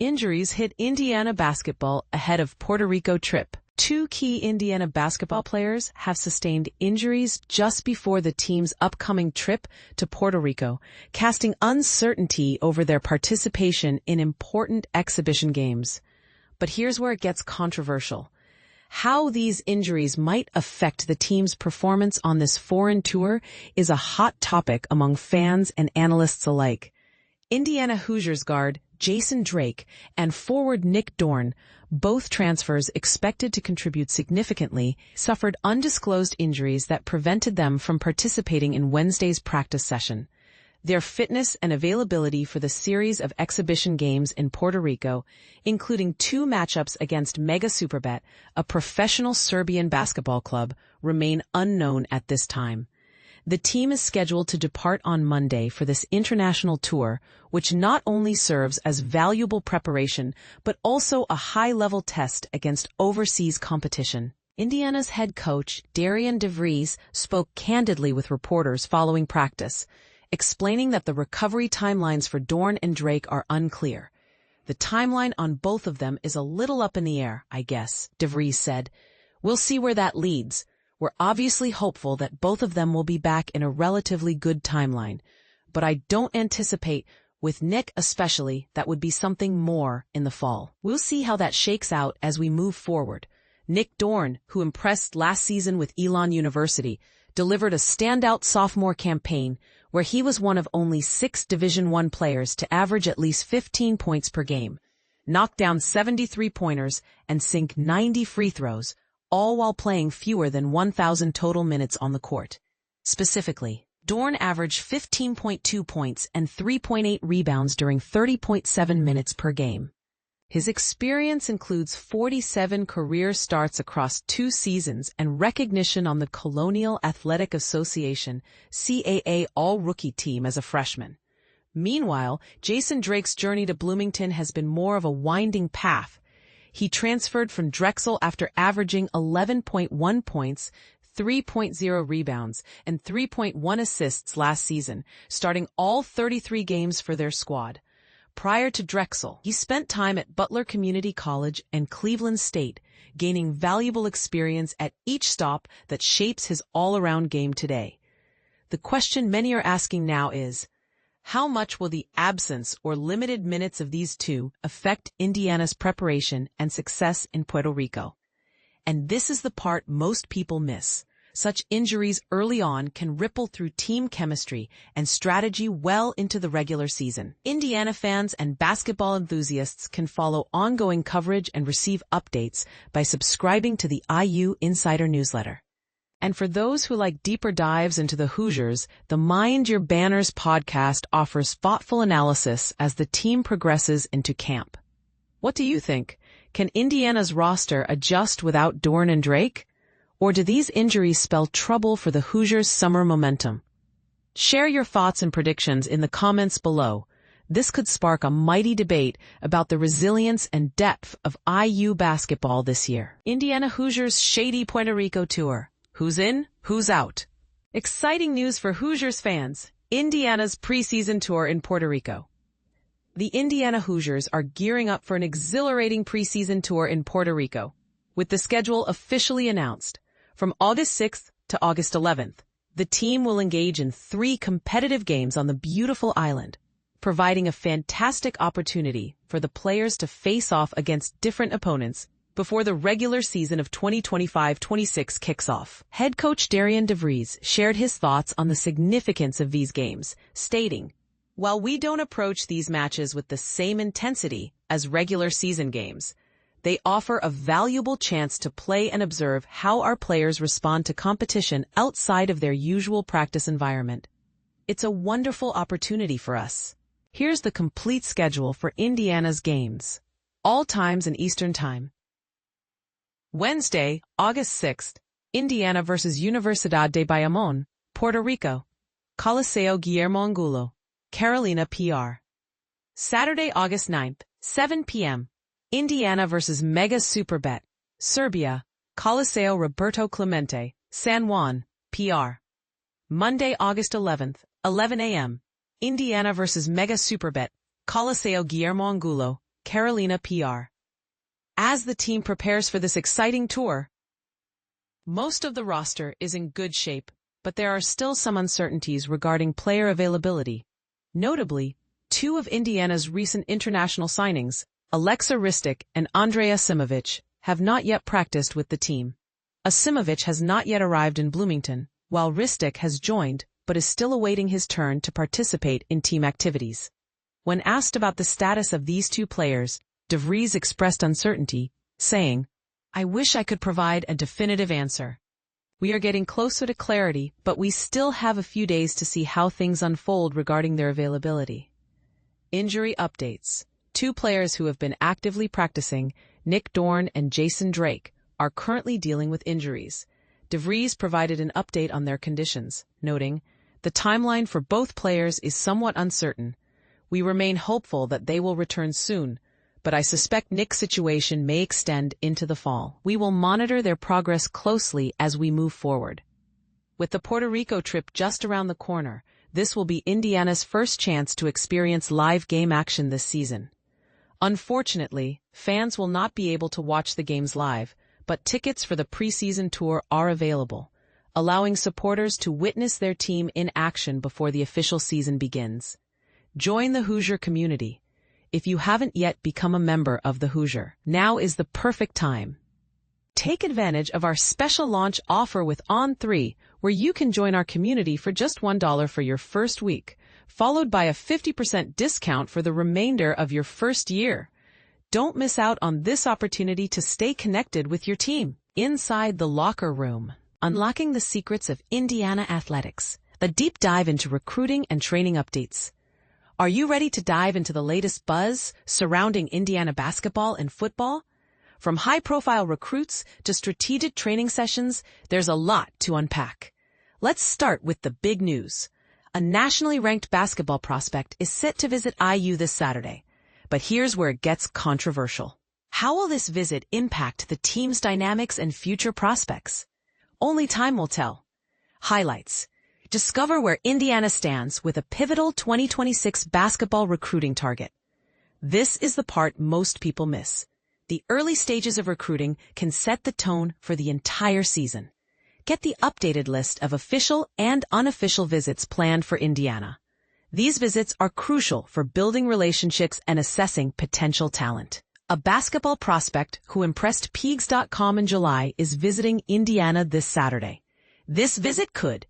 Injuries hit Indiana basketball ahead of Puerto Rico trip. Two key Indiana basketball players have sustained injuries just before the team's upcoming trip to Puerto Rico, casting uncertainty over their participation in important exhibition games. But here's where it gets controversial. How these injuries might affect the team's performance on this foreign tour is a hot topic among fans and analysts alike. Indiana Hoosiers guard Jason Drake and forward Nick Dorn, both transfers expected to contribute significantly, suffered undisclosed injuries that prevented them from participating in Wednesday's practice session. Their fitness and availability for the series of exhibition games in Puerto Rico, including 2 matchups against Mega Superbet, a professional Serbian basketball club, remain unknown at this time. The team is scheduled to depart on Monday for this international tour, which not only serves as valuable preparation, but also a high-level test against overseas competition. Indiana's head coach, Coach DeVries, spoke candidly with reporters following practice, explaining that the recovery timelines for Dorn and Drake are unclear. The timeline on both of them is a little up in the air, I guess, DeVries said. We'll see where that leads. We're obviously hopeful that both of them will be back in a relatively good timeline, but I don't anticipate, with Nick especially, that would be something more in the fall. We'll see how that shakes out as we move forward. Nick Dorn, who impressed last season with Elon University, delivered a standout sophomore campaign where he was one of only 6 Division I players to average at least 15 points per game, knock down 73 pointers, and sink 90 free throws, all while playing fewer than 1,000 total minutes on the court. Specifically, Dorn averaged 15.2 points and 3.8 rebounds during 30.7 minutes per game. His experience includes 47 career starts across 2 seasons and recognition on the Colonial Athletic Association (CAA) All-Rookie team as a freshman. Meanwhile, Jason Drake's journey to Bloomington has been more of a winding path. He transferred from Drexel after averaging 11.1 points, 3.0 rebounds, and 3.1 assists last season, starting all 33 games for their squad. Prior to Drexel, he spent time at Butler Community College and Cleveland State, gaining valuable experience at each stop that shapes his all-around game today. The question many are asking now is, how much will the absence or limited minutes of these two affect Indiana's preparation and success in Puerto Rico? And this is the part most people miss. Such injuries early on can ripple through team chemistry and strategy well into the regular season. Indiana fans and basketball enthusiasts can follow ongoing coverage and receive updates by subscribing to the IU Insider newsletter. And for those who like deeper dives into the Hoosiers, the Mind Your Banners podcast offers thoughtful analysis as the team progresses into camp. What do you think? Can Indiana's roster adjust without Dorn and Drake? Or do these injuries spell trouble for the Hoosiers' summer momentum? Share your thoughts and predictions in the comments below. This could spark a mighty debate about the resilience and depth of IU basketball this year. Indiana Hoosiers' Shady Puerto Rico tour. Who's in? Who's out? Exciting news for Hoosiers fans. Indiana's preseason tour in Puerto Rico. The Indiana Hoosiers are gearing up for an exhilarating preseason tour in Puerto Rico, with the schedule officially announced. From August 6th to August 11th, the team will engage in 3 competitive games on the beautiful island, providing a fantastic opportunity for the players to face off against different opponents before the regular season of 2025-26 kicks off. Head coach Coach DeVries shared his thoughts on the significance of these games, stating, "While we don't approach these matches with the same intensity as regular season games, they offer a valuable chance to play and observe how our players respond to competition outside of their usual practice environment. It's a wonderful opportunity for us." Here's the complete schedule for Indiana's games. All times in Eastern Time. Wednesday, August 6th, Indiana vs. Universidad de Bayamón, Puerto Rico. Coliseo Guillermo Angulo, Carolina, PR. Saturday, August 9th, 7 p.m., Indiana vs. Mega Superbet, Serbia, Coliseo Roberto Clemente, San Juan, PR. Monday, August 11th, 11 a.m., Indiana vs. Mega Superbet, Coliseo Guillermo Angulo, Carolina PR. As the team prepares for this exciting tour, most of the roster is in good shape, but there are still some uncertainties regarding player availability. Notably, two of Indiana's recent international signings, Aleksa Ristic and Andrej Acimovic, have not yet practiced with the team. Acimovic has not yet arrived in Bloomington, while Ristic has joined but is still awaiting his turn to participate in team activities. When asked about the status of these two players, DeVries expressed uncertainty, saying, "I wish I could provide a definitive answer. We are getting closer to clarity, but we still have a few days to see how things unfold regarding their availability." Injury updates. Two players who have been actively practicing, Nick Dorn and Jason Drake, are currently dealing with injuries. DeVries provided an update on their conditions, noting, "The timeline for both players is somewhat uncertain. We remain hopeful that they will return soon, but I suspect Nick's situation may extend into the fall. We will monitor their progress closely as we move forward." With the Puerto Rico trip just around the corner, this will be Indiana's first chance to experience live game action this season. Unfortunately, fans will not be able to watch the games live, but tickets for the preseason tour are available, allowing supporters to witness their team in action before the official season begins. Join the Hoosier community. If you haven't yet become a member of the Hoosier, now is the perfect time. Take advantage of our special launch offer with On3, where you can join our community for just $1 for your first week, followed by a 50% discount for the remainder of your first year. Don't miss out on this opportunity to stay connected with your team. Inside the Locker Room. Unlocking the secrets of Indiana athletics. A deep dive into recruiting and training updates. Are you ready to dive into the latest buzz surrounding Indiana basketball and football? From high-profile recruits to strategic training sessions, there's a lot to unpack. Let's start with the big news. A nationally ranked basketball prospect is set to visit IU this Saturday. But here's where it gets controversial. How will this visit impact the team's dynamics and future prospects? Only time will tell. Highlights. Discover where Indiana stands with a pivotal 2026 basketball recruiting target. This is the part most people miss. The early stages of recruiting can set the tone for the entire season. Get the updated list of official and unofficial visits planned for Indiana. These visits are crucial for building relationships and assessing potential talent. A basketball prospect who impressed Peegs.com in July is visiting Indiana this Saturday. This visit could